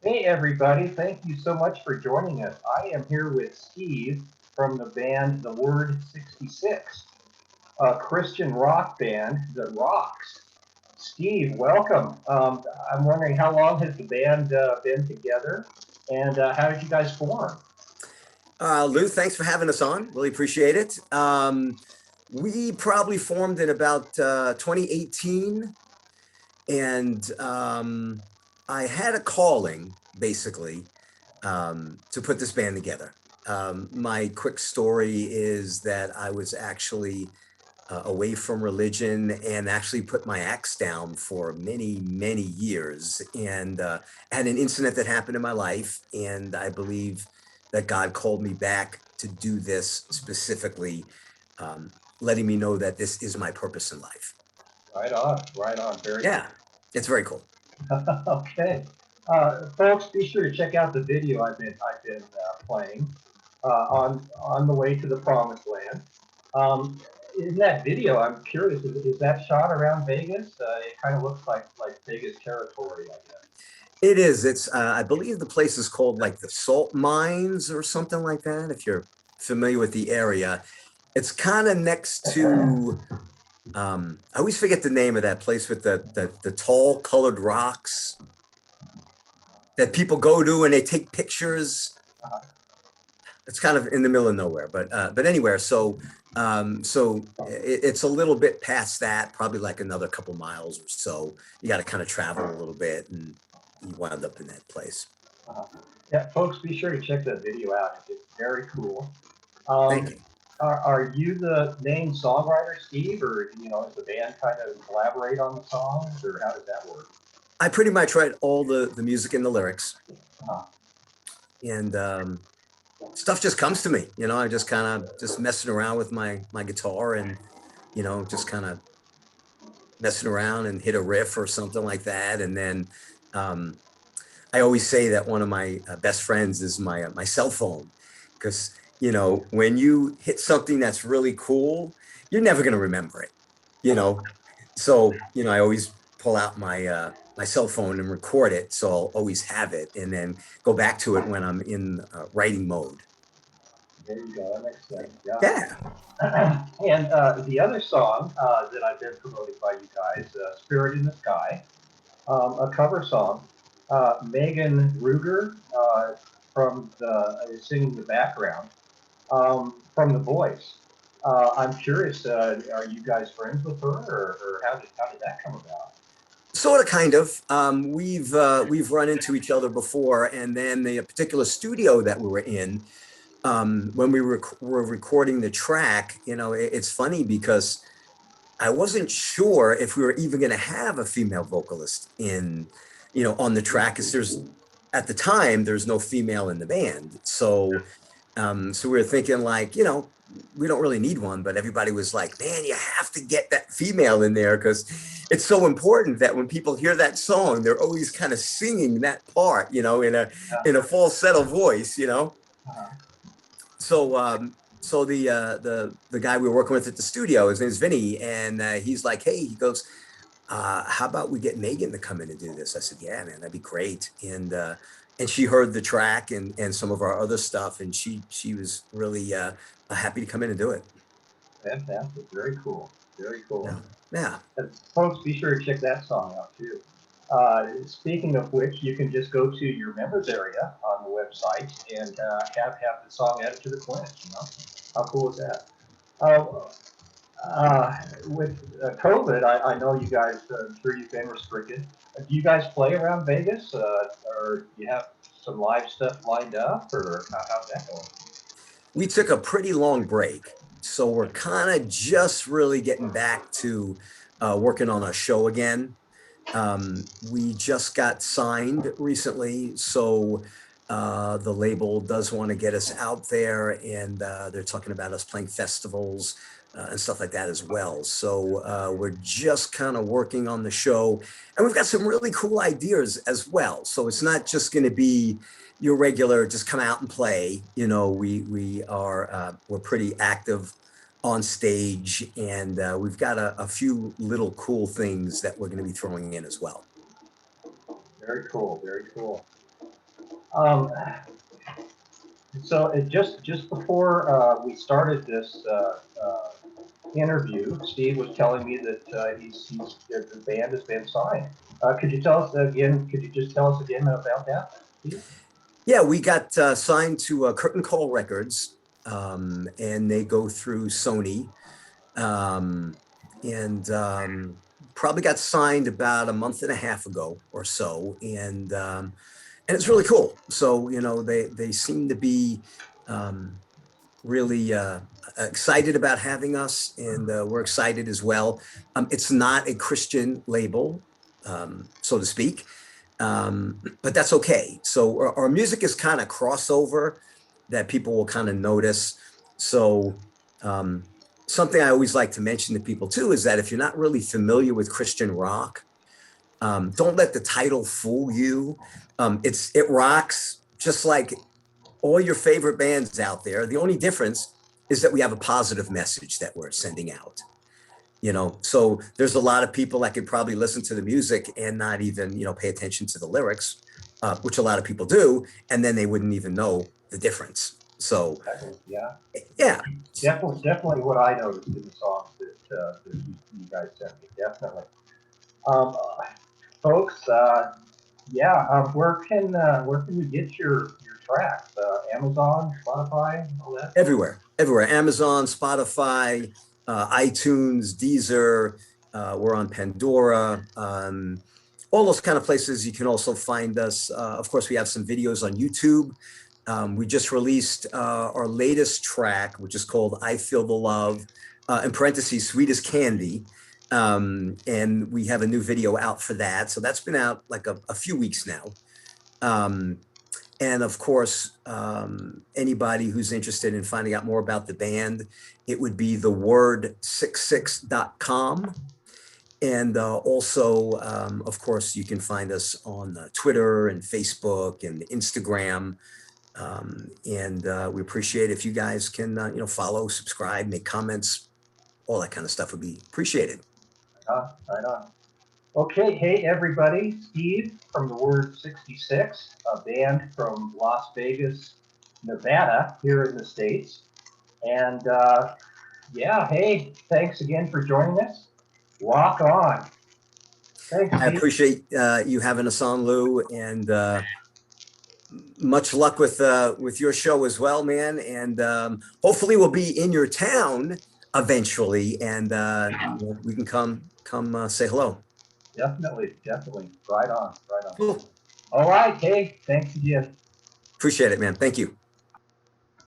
Hey everybody, thank you so much for joining us. I am here with Steve from the band The Word66, a Christian rock band that rocks. Steve, welcome. I'm wondering how long has the band been together and how did you guys form? Lou, thanks for having us on. Really appreciate it. We probably formed in about 2018, and I had a calling, basically, to put this band together. My quick story is that I was actually away from religion and actually put my axe down for many, many years. And had an incident that happened in my life. And I believe that God called me back to do this specifically, letting me know that this is my purpose in life. Right on, very Yeah, it's very cool. cool. Okay. Folks, be sure to check out the video I've been playing on the way to the promised land. Um, in that video, I'm curious, is that shot around Vegas? It kind of looks like Vegas territory, I guess. It is. It's, I believe the place is called like the Salt Mines or something like that, if you're familiar with the area. It's kind of next to I always forget the name of that place with the tall colored rocks that people go to and they take pictures. It's kind of in the middle of nowhere, but anywhere. It's a little bit past that, probably like another couple miles or so. You got to kind of travel a little bit, and you wind up in that place. Uh, yeah, folks, be sure to check that video out. It's very cool. Thank Um, you. are you the main songwriter, Steve, or does the band kind of collaborate on the songs, or how does that work? I pretty much write all the music and the lyrics, Uh, and stuff just comes to me. I just kind of just messing around with my guitar and just kind of messing around and hit a riff or something like that. And then um, I always say that one of my best friends is my cell phone, because when you hit something that's really cool, you're never going to remember it. You know, so I always pull out my cell phone and record it, so I'll always have it, and then go back to it when I'm in writing mode. there you go. That makes sense. Yeah. Yeah. And the other song that I've been promoting by you guys, "Spirit in the Sky," a cover song. Megan Ruger from the is singing the background from The Voice. I'm curious, are you guys friends with her, or how did that come about? Sort of, kind of. We've run into each other before, and then the particular studio that we were in, when were recording the track, it's funny because I wasn't sure if we were even going to have a female vocalist on the track, because at the time there's no female in the band. So we were thinking, like, we don't really need one, but everybody was like, man, you have to get that female in there, because it's so important that when people hear that song, they're always kind of singing that part, in a Uh, falsetto voice. uh, So the guy we were working with at the studio, his name's Vinny, and he's like, hey, he goes, how about we get Megan to come in and do this? I said, yeah, man, that'd be great. And she heard the track and some of our other stuff, and she was really happy to come in and do it. Fantastic, very cool, very cool. Yeah, yeah. Folks, be sure to check that song out too. Speaking of which, you can just go to your members area on the website and have the song added to the playlist. How cool is that? Uh, with COVID, I know you guys. I'm sure you've been restricted. Do you guys play around Vegas, or do you have some live stuff lined up, or how's that going? We took a pretty long break, so we're kind of just really getting back to working on a show again. We just got signed recently, so the label does want to get us out there, and they're talking about us playing festivals and stuff like that as well. So we're just kind of working on the show, and we've got some really cool ideas as well. So it's not just going to be your regular just come out and play. We're pretty active on stage, and we've got a few little cool things that we're going to be throwing in as well. Very cool, very cool. Um, so just before we started this interview, Steve was telling me that the band has been signed. Could you tell us again? Could you just tell us again about that, Steve? Yeah, we got signed to Curtain Call Records, and they go through Sony, um, and probably got signed about a month and a half ago or so, and it's really cool. So they seem to be really excited about having us, and we're excited as well. It's not a Christian label, so to speak, but that's okay. So our music is kind of crossover that people will kind of notice. So um, something I always like to mention to people too is that if you're not really familiar with Christian rock, don't let the title fool you. It rocks just like all your favorite bands out there. The only difference is that we have a positive message that we're sending out. So there's a lot of people that could probably listen to the music and not even pay attention to the lyrics, which a lot of people do, and then they wouldn't even know the difference. So yeah, definitely what I noticed in the songs that you guys sent me. Definitely, um, folks. Where can we get your tracks? Amazon, Spotify, all that. everywhere. Amazon, Spotify, iTunes, Deezer. We're on Pandora. All those kind of places. You can also find us. Of course, we have some videos on YouTube. We just released our latest track, which is called "I Feel the Love," in parentheses, "Sweet as Candy." And we have a new video out for that. So that's been out like a few weeks now. And of course, anybody who's interested in finding out more about the band, it would be the Word66.com. And also, of course, you can find us on Twitter and Facebook and Instagram. And we appreciate if you guys can, follow, subscribe, make comments, all that kind of stuff would be appreciated. Right on. Okay, hey everybody, Steve from the Word66, a band from Las Vegas, Nevada, here in the States. And hey, thanks again for joining us. Rock on. Thanks, Steve. I appreciate you having us on, Lou, and much luck with your show as well, man. And hopefully we'll be in your town eventually, and we can come say hello. Definitely. Right on. Cool. All right, hey, thanks again. Appreciate it, man. Thank you.